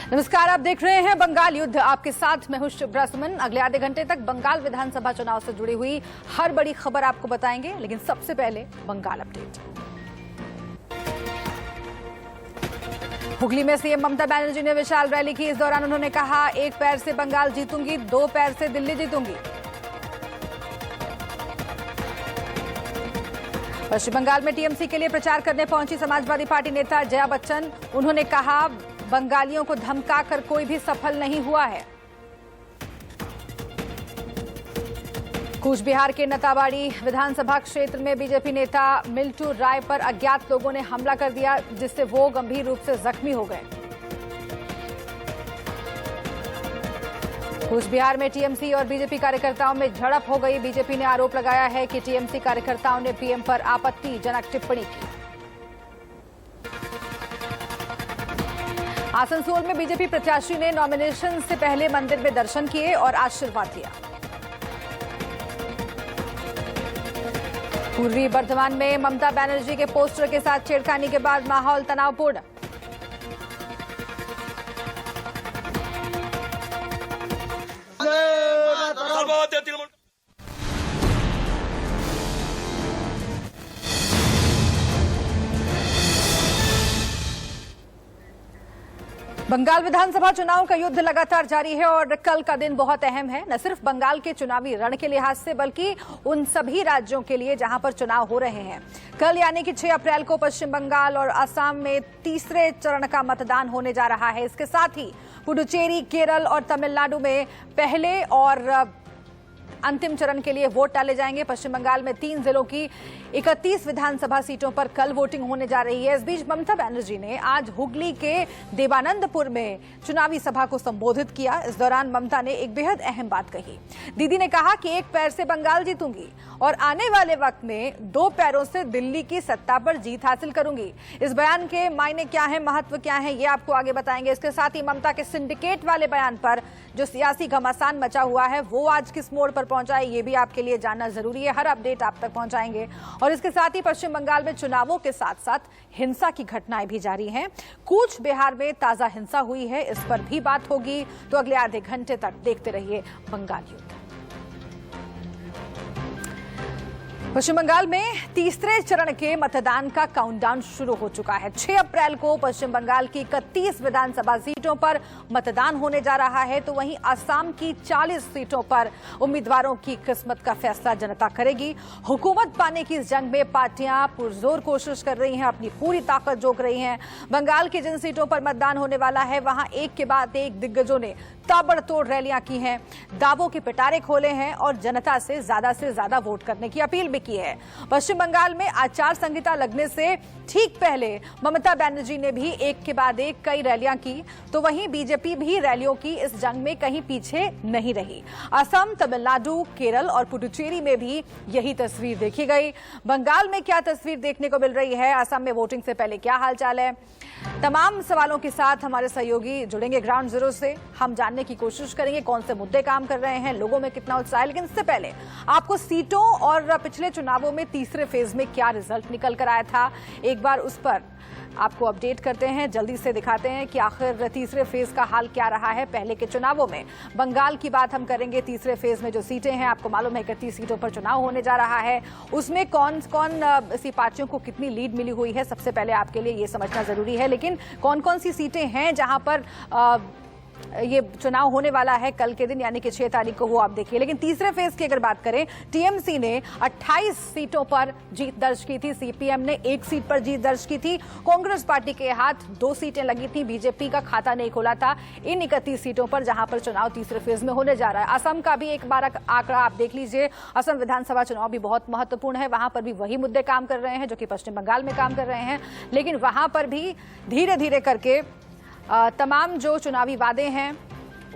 नमस्कार, आप देख रहे हैं बंगाल युद्ध। आपके साथ मैं हूं शुभ्रा सुमन। अगले आधे घंटे तक बंगाल विधानसभा चुनाव से जुड़ी हुई हर बड़ी खबर आपको बताएंगे, लेकिन सबसे पहले बंगाल अपडेट। हुगली में सीएम ममता बनर्जी ने विशाल रैली की। इस दौरान उन्होंने कहा, एक पैर से बंगाल जीतूंगी, दो पैर से दिल्ली जीतूंगी। पश्चिम बंगाल में टीएमसी के लिए प्रचार करने पहुंची समाजवादी पार्टी नेता जया बच्चन। उन्होंने कहा, बंगालियों को धमकाकर कोई भी सफल नहीं हुआ है। कूच बिहार के नताबाड़ी विधानसभा क्षेत्र में बीजेपी नेता मिल्टू राय पर अज्ञात लोगों ने हमला कर दिया, जिससे वो गंभीर रूप से जख्मी हो गए। कूच बिहार में टीएमसी और बीजेपी कार्यकर्ताओं में झड़प हो गई। बीजेपी ने आरोप लगाया है कि टीएमसी कार्यकर्ताओं ने पीएम पर आपत्तिजनक टिप्पणी की। आसनसोल में बीजेपी प्रत्याशी ने नॉमिनेशन से पहले मंदिर में दर्शन किए और आशीर्वाद लिया। पूर्वी बर्धमान में ममता बनर्जी के पोस्टर के साथ छेड़खानी के बाद माहौल तनावपूर्ण। बंगाल विधानसभा चुनाव का युद्ध लगातार जारी है और कल का दिन बहुत अहम है, न सिर्फ बंगाल के चुनावी रण के लिहाज से, बल्कि उन सभी राज्यों के लिए जहां पर चुनाव हो रहे हैं। कल यानी कि 6 अप्रैल को पश्चिम बंगाल और असम में तीसरे चरण का मतदान होने जा रहा है। इसके साथ ही पुडुचेरी, केरल और तमिलनाडु में पहले और अंतिम चरण के लिए वोट डाले जाएंगे। पश्चिम बंगाल में 3 जिलों की 31 विधानसभा सीटों पर कल वोटिंग होने जा रही है। इस बीच ममता बनर्जी ने आज हुगली के देवानंदपुर में चुनावी सभा को संबोधित किया। इस दौरान ममता ने एक बेहद अहम बात कही। दीदी ने कहा कि एक पैर से बंगाल जीतूंगी और आने वाले वक्त में 2 पैरों से दिल्ली की सत्ता पर जीत हासिल करूंगी। इस बयान के मायने क्या है, महत्व क्या है, ये आपको आगे बताएंगे। इसके साथ ही ममता के सिंडिकेट वाले बयान पर जो सियासी घमासान मचा हुआ है, वो आज किस मोड़ पर पहुंचा है, ये भी आपके लिए जानना जरूरी है। हर अपडेट आप तक पहुंचाएंगे। और इसके साथ ही पश्चिम बंगाल में चुनावों के साथ साथ हिंसा की घटनाएं भी जारी हैं। कूच बिहार में ताजा हिंसा हुई है, इस पर भी बात होगी। तो अगले आधे घंटे तक देखते रहिए बंगाल युद्ध। पश्चिम बंगाल में तीसरे चरण के मतदान का काउंटडाउन शुरू हो चुका है। 6 अप्रैल को पश्चिम बंगाल की 31 विधानसभा सीटों पर मतदान होने जा रहा है, तो वहीं असम की 40 सीटों पर उम्मीदवारों की किस्मत का फैसला जनता करेगी। हुकूमत पाने की इस जंग में पार्टियां पुरजोर कोशिश कर रही हैं, अपनी पूरी ताकत झोंक रही हैं। बंगाल की जिन सीटों पर मतदान होने वाला है, वहां एक के बाद एक दिग्गजों ने ताबड़तोड़ रैलियां की हैं, दावों के पिटारे खोले हैं और जनता से ज्यादा वोट करने की अपील भी की है। पश्चिम बंगाल में आचार संहिता लगने से ठीक पहले ममता बनर्जी ने भी एक के बाद एक कई रैलियां की, तो वहीं बीजेपी भी रैलियों की इस जंग में कहीं पीछे नहीं रही। असम, तमिलनाडु, केरल और पुडुचेरी में भी यही तस्वीर देखी गई। बंगाल में क्या तस्वीर देखने को मिल रही है, असम में वोटिंग से पहले क्या हालचाल है, तमाम सवालों के साथ हमारे सहयोगी जुड़ेंगे ग्राउंड जीरो से। हम जानने की कोशिश करेंगे कौन से मुद्दे काम कर रहे हैं, लोगों में कितना उत्साह है। लेकिन इससे पहले आपको सीटों और पिछले चुनावों में तीसरे फेज में क्या रिजल्ट निकल कर आया था, एक बार उस पर आपको अपडेट करते हैं, जल्दी से दिखाते हैं कि आखिर तीसरे फेज का हाल क्या रहा है पहले के चुनावों में। बंगाल की बात हम करेंगे। तीसरे फेज में जो सीटें हैं, आपको मालूम है 31 सीटों पर चुनाव होने जा रहा है। उसमें कौन कौन सी पार्टियों को कितनी लीड मिली हुई है, सबसे पहले आपके लिए ये समझना जरूरी है। लेकिन कौन कौन सी सीटें हैं जहां पर ये चुनाव होने वाला है कल के दिन, यानी कि 6 तारीख को, वो आप देखिए। लेकिन तीसरे फेज की अगर बात करें, टीएमसी ने 28 सीटों पर जीत दर्ज की थी, सीपीएम ने 1 सीट पर जीत दर्ज की थी, कांग्रेस पार्टी के हाथ 2 सीटें लगी थी, बीजेपी का खाता नहीं खोला था इन 31 सीटों पर जहां पर चुनाव तीसरे फेज में होने जा रहा है। असम का भी एक बार आंकड़ा आप देख लीजिए। असम विधानसभा चुनाव भी बहुत महत्वपूर्ण है, वहां पर भी वही मुद्दे काम कर रहे हैं जो कि पश्चिम बंगाल में काम कर रहे हैं। लेकिन वहां पर भी धीरे धीरे करके तमाम जो चुनावी वादे हैं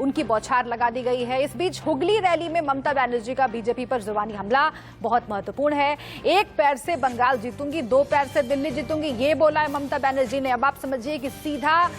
उनकी बौछार लगा दी गई है। इस बीच हुगली रैली में ममता बनर्जी का बीजेपी पर जुबानी हमला बहुत महत्वपूर्ण है। एक पैर से बंगाल जीतूंगी, 2 पैर से दिल्ली जीतूंगी, ये बोला है ममता बनर्जी ने। अब आप समझिए कि सीधा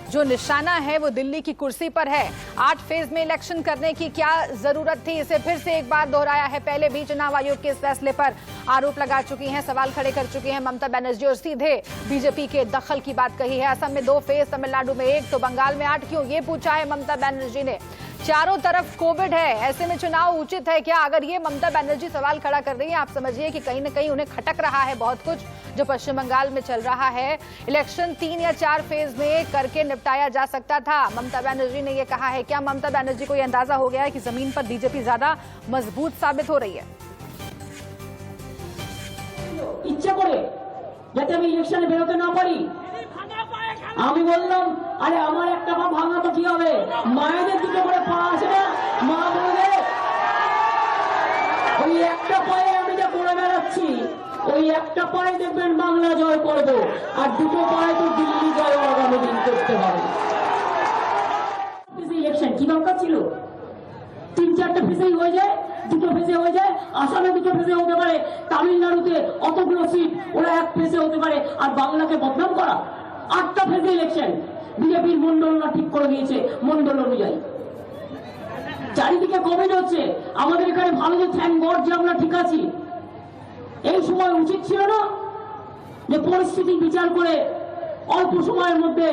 जो निशाना है वो दिल्ली की कुर्सी पर है। 8 फेज में इलेक्शन करने की क्या जरूरत थी, इसे फिर से एक बार दोहराया है। पहले भी चुनाव आयोग के इस फैसले पर आरोप लगा चुकी हैं, सवाल खड़े कर चुकी हैं ममता बनर्जी और सीधे बीजेपी के दखल की बात कही है। असम में 2 फेज, तमिलनाडु में 1, तो बंगाल में 8 क्यों, ये पूछा है ममता बनर्जी ने। चारों तरफ कोविड है, ऐसे में चुनाव उचित है क्या? अगर ये ममता बनर्जी सवाल खड़ा कर रही है, आप समझिए कि कहीं न कहीं उन्हें खटक रहा है बहुत कुछ जो पश्चिम बंगाल में चल रहा है। इलेक्शन 3 या 4 फेज में करके निपटाया जा सकता था, ममता बनर्जी ने ये कहा है। क्या ममता बनर्जी को यह अंदाजा हो गया है कि जमीन पर बीजेपी ज्यादा मजबूत साबित हो रही है? ইচ্ছা করে যাতে আমি ইলেকশনে বেরোতে না পারি, আমি বললাম আরে আমার একটা পা ভাঙা তো কি হবে, মায়েদের দুটো করে পা আছে না, মা বলে ওই একটা পায়ে আমি যা করে বেড়াচ্ছি, ওই একটা পায়ে দেখবেন বাংলা জয় করব, আর দুটো পায়ে তো দিল্লি জয় আগামী দিন করতে হবে। ইলেকশন কি দরকার ছিল? 3-4টা ফেজেই হয়ে যায়, 2টো ফেজে হয়ে যায়, আসামে 2টো ফেজে হতে পারে, তামিলনাড়ুতে অতগুলো সিট ওরা 1 ফেজে হতে পারে, আর বাংলাকে বদনাম করা। 8টা ফেজে ইলেকশন, বিজেপির মন্ডলরা ঠিক করে দিয়েছে মন্ডল অনুযায়ী। চারিদিকে কোভিড হচ্ছে, আমাদের এখানে ভালো যে থ্যাংক গড যে আমরা ঠিক আছি। এই সময় উচিত ছিল না যে পরিস্থিতি বিচার করে অল্প সময়ের মধ্যে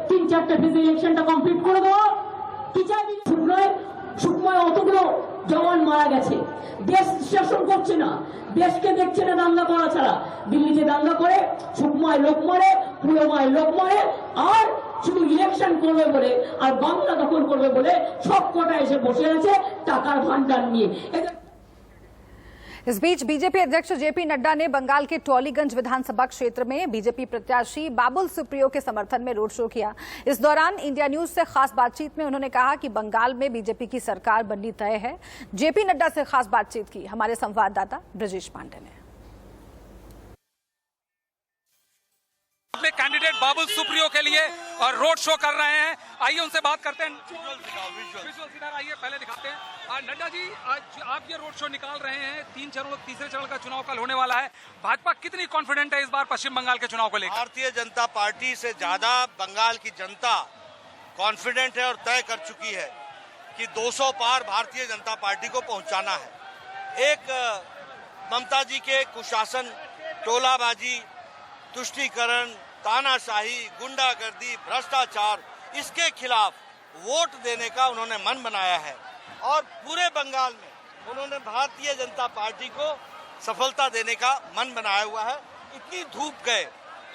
3-4টা ফেজে ইলেকশনটা কমপ্লিট করে দেওয়া? কি চাই সুকমায় অতগুলো জওয়ান মারা গেছে, দেশ শাসন করছে না, দেশকে দেখছে না দাঙ্গা করা ছাড়া। দিল্লিতে দাঙ্গা করে সুকমায় লোক মারে, পুরোমায় লোক মারে, আর শুধু ইলেকশন করবে বলে আর বাংলা দখল করবে বলে সব কটা এসে বসে আছে টাকার ভান্ডার নিয়ে। इस बीच बीजेपी अध्यक्ष जेपी नड्डा ने बंगाल के टॉलीगंज विधानसभा क्षेत्र में बीजेपी प्रत्याशी बाबुल सुप्रियो के समर्थन में रोड शो किया। इस दौरान इंडिया न्यूज से खास बातचीत में उन्होंने कहा कि बंगाल में बीजेपी की सरकार बननी तय है। जेपी नड्डा से खास बातचीत की हमारे संवाददाता ब्रजेश पांडे ने। अपने कैंडिडेट बाबुल सुप्रियो के लिए और रोड शो कर रहे हैं, आइए उनसे बात करते हैं। विजुअल इधर आइए, पहले दिखाते हैं। नड्डा जी, आज आप ये रोड शो निकाल रहे हैं, 3 चरणों, तीसरे चरण का चुनाव कल होने वाला है। भाजपा कितनी कॉन्फिडेंट है इस बार पश्चिम बंगाल के चुनाव को लेकर? भारतीय जनता पार्टी से ज्यादा बंगाल की जनता कॉन्फिडेंट है और तय कर चुकी है कि 200 पार भारतीय जनता पार्टी को पहुंचाना है। एक ममता जी के कुशासन, टोलाबाजी, तुष्टीकरण, तानाशाही, गुंडागर्दी, भ्रष्टाचार, इसके खिलाफ वोट देने का उन्होंने मन बनाया है और पूरे बंगाल में उन्होंने भारतीय जनता पार्टी को सफलता देने का मन बनाया हुआ है। इतनी धूप गए,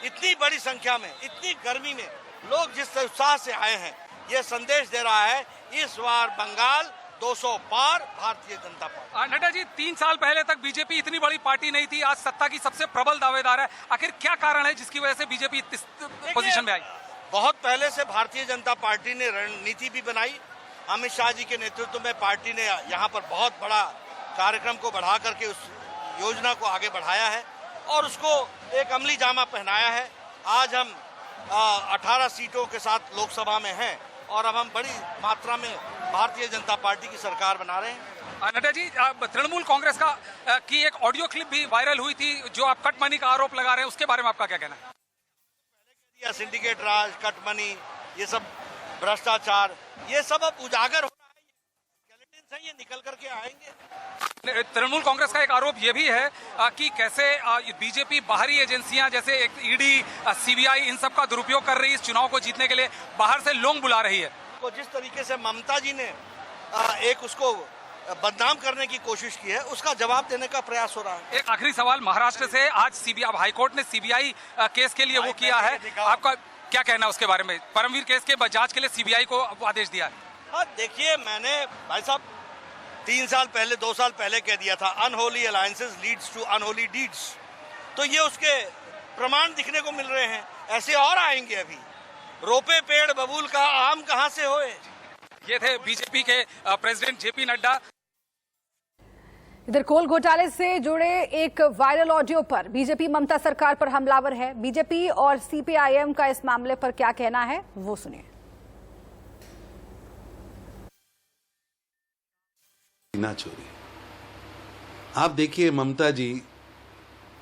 इतनी बड़ी संख्या में, इतनी गर्मी में लोग जिस उत्साह से आए हैं, ये संदेश दे रहा है इस बार बंगाल 200 पार भारतीय जनता पार्टी। नड्डा जी, 3 साल पहले तक बीजेपी इतनी बड़ी पार्टी नहीं थी, आज सत्ता की सबसे प्रबल दावेदार है। आखिर क्या कारण है जिसकी वजह से बीजेपी इस पोजीशन में आई? बहुत पहले से भारतीय जनता पार्टी ने रणनीति भी बनाई। अमित शाह जी के नेतृत्व में पार्टी ने यहाँ पर बहुत बड़ा कार्यक्रम को बढ़ा करके उस योजना को आगे बढ़ाया है और उसको एक अमली जामा पहनाया है। आज हम 18 सीटों के साथ लोकसभा में हैं और अब हम बड़ी मात्रा में भारतीय जनता पार्टी की सरकार बना रहे हैं। नड्डा जी, तृणमूल कांग्रेस की एक ऑडियो क्लिप भी वायरल हुई थी जो आप कट मनी का आरोप लगा रहे हैं, उसके बारे में आपका क्या कहना है? सिंडिकेट राज, कट मनी, ये सब भ्रष्टाचार, ये सब अब उजागर हो रहा है। स्केलेटन से ये निकल करके आएंगे। तृणमूल कांग्रेस का एक आरोप ये भी है कि कैसे बीजेपी बाहरी एजेंसियां जैसे ईडी, सीबीआई, इन सब का दुरुपयोग कर रही है इस चुनाव को जीतने के लिए, बाहर से लोग बुला रही है। तो जिस तरीके से ममता जी ने एक उसको बदनाम करने की कोशिश की है, उसका जवाब देने का प्रयास हो रहा है। एक आखिरी सवाल, महाराष्ट्र से आज सीबीआई, हाईकोर्ट ने सीबीआई केस के लिए वो किया है, आपका क्या कहना है उसके बारे में? परमवीर केस के जांच के लिए सीबीआई को आदेश दिया है। हाँ, देखिए, मैंने भाई साहब 3 साल पहले, 2 साल पहले कह दिया था, unholy alliances leads to unholy deeds. तो ये उसके प्रमाण दिखने को मिल रहे हैं, ऐसे और आएंगे। अभी रोपे पेड़ बबूल का आम कहां से होए। ये थे बीजेपी के प्रेसिडेंट जेपी नड्डा। इधर कोल घोटाले से जुड़े एक वायरल ऑडियो पर बीजेपी ममता सरकार पर हमलावर है। बीजेपी और सीपीआईएम का इस मामले पर क्या कहना है, वो सुनिए। ना चोरी, आप देखिए ममता जी,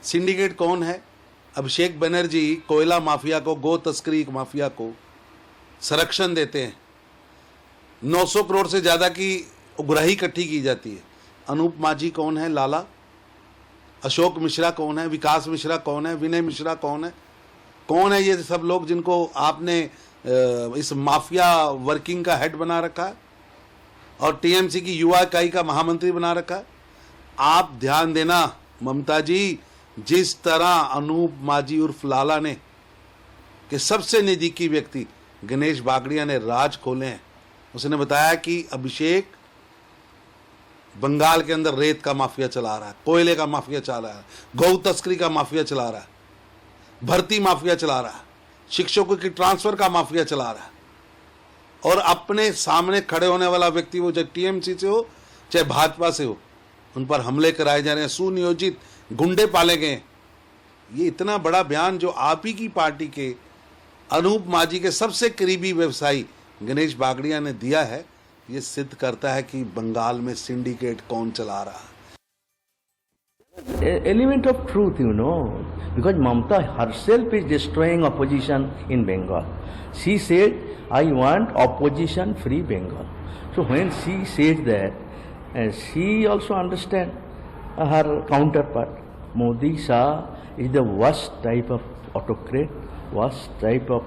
सिंडिकेट कौन है? अभिषेक बनर्जी कोयला माफिया को, गो तस्करी माफिया को संरक्षण देते हैं, 900 करोड़ से ज़्यादा की उग्राही इकट्ठी की जाती है। अनूप माझी कौन है? लाला। अशोक मिश्रा कौन है? विकास मिश्रा कौन है? विनय मिश्रा कौन है? कौन है ये सब लोग जिनको आपने इस माफिया वर्किंग का हेड बना रखा है और टीएमसी की युवा इकाई का महामंत्री बना रखा है? आप ध्यान देना ममता जी, जिस तरह अनूप माझी उर्फ लाला ने कि सबसे नजदीकी व्यक्ति गणेश बागड़िया ने राज खोले हैं, उसने बताया कि अभिषेक बंगाल के अंदर रेत का माफिया चला रहा है, कोयले का माफिया चला रहा है, गौ तस्करी का माफिया चला रहा है, भर्ती माफिया चला रहा है, शिक्षकों की ट्रांसफर का माफिया चला रहा है। और अपने सामने खड़े होने वाला व्यक्ति वो चाहे टीएमसी से हो चाहे भाजपा से हो, उन पर हमले कराए जा रहे हैं, सुनियोजित गुंडे पाले गए। ये इतना बड़ा बयान जो आप ही की पार्टी के अनूप माझी के सबसे करीबी व्यवसायी गणेश बागड़िया ने दिया है, ये सिद्ध करता है कि बंगाल में सिंडिकेट कौन चला रहा है। Element of truth, you know, because Mamata herself is destroying opposition in Bengal. She said, I want opposition-free Bengal. So when she said that, she also understands her counterpart. Modi Shah is the worst type of autocrat, worst type of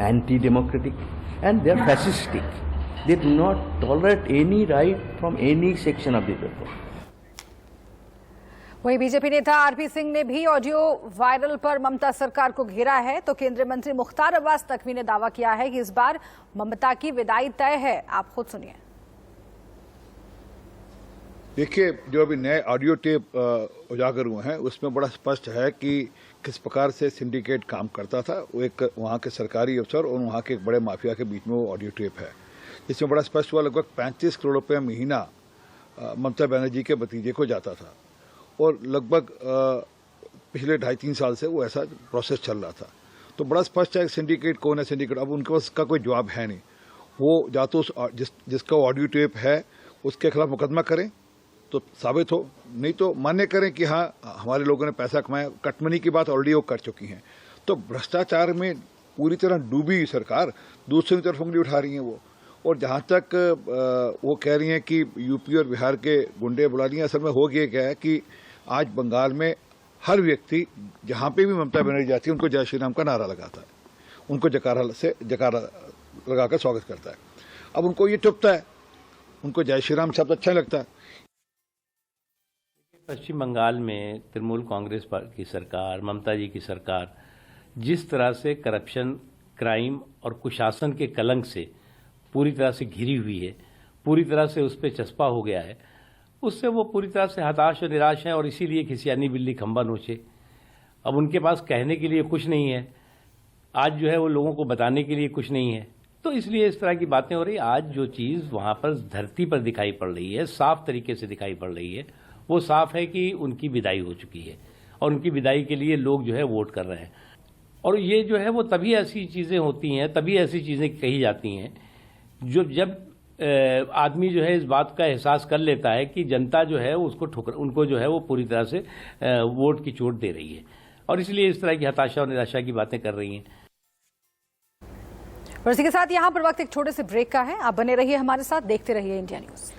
anti-democratic, and they are fascistic. They do not tolerate any right from any section of the people. वहीं BJP नेता RP Singh ने भी audio viral पर ममता सरकार को घेरा है, तो केंद्रीय मंत्री मुख्तार अब्बास नकवी ने दावा किया है कि इस बार ममता की विदाई तय है। आप खुद सुनिए। देखिए, जो अभी नए ऑडियो टेप उजागर हुए हैं उसमें बड़ा स्पष्ट है कि किस प्रकार से सिंडिकेट काम करता था। वो एक वहाँ के सरकारी अफसर और वहाँ के एक बड़े माफिया के बीच में वो ऑडियो टेप है। इसमें बड़ा स्पष्ट हुआ लगभग 35 करोड़ रुपये महीना ममता बनर्जी के भतीजे को जाता था और लगभग पिछले 2.5-3 साल से वो ऐसा प्रोसेस चल रहा था। तो बड़ा स्पष्ट है सिंडिकेट कौन है। सिंडिकेट अब उनके पास का कोई जवाब है नहीं। वो या तो जिसका ऑडियो टेप है उसके खिलाफ मुकदमा करें तो साबित हो, नहीं तो मान्य करें कि हाँ हमारे लोगों ने पैसा कमाया। कटमनी की बात ऑलरेडी वो कर चुकी हैं। तो भ्रष्टाचार में पूरी तरह डूबी सरकार दूसरी तरफ उंगली उठा रही हैं वो। और जहाँ तक वो कह रही हैं कि यूपी और बिहार के गुंडे बुला लिए, असल में हो गया है कि आज बंगाल में हर व्यक्ति जहाँ पे भी ममता बनर्जी जाती है उनको जय श्री राम का नारा लगाता है, उनको जकारा लगाकर स्वागत करता है। अब उनको ये चुभता है, उनको जय श्री राम शब्द अच्छा लगता है। पश्चिम बंगाल में तृणमूल कांग्रेस की सरकार, ममता जी की सरकार जिस तरह से करप्शन, क्राइम और कुशासन के कलंक से पूरी तरह से घिरी हुई है, पूरी तरह से उस पर चस्पा हो गया है, उससे वो पूरी तरह से हताश और निराश हैं और इसीलिए खिसियानी बिल्ली खंबा नोचे। अब उनके पास कहने के लिए कुछ नहीं है, आज जो है वो लोगों को बताने के लिए कुछ नहीं है, तो इसलिए इस तरह की बातें हो रही। आज जो चीज़ वहाँ पर धरती पर दिखाई पड़ रही है, साफ तरीके से दिखाई पड़ रही है, वो साफ है कि उनकी विदाई हो चुकी है और उनकी विदाई के लिए लोग जो है वोट कर रहे हैं। और ये जो है वो तभी ऐसी चीज़ें होती हैं, तभी ऐसी चीज़ें कही जाती हैं जब आदमी जो है इस बात का एहसास कर लेता है कि जनता जो है उनको जो है वो पूरी तरह से वोट की चोट दे रही है और इसलिए इस तरह की हताशा और निराशा की बातें कर रही हैं। और इसी के साथ यहाँ पर वक्त एक छोटे से ब्रेक का है। आप बने रहिए हमारे साथ, देखते रहिए इंडिया न्यूज।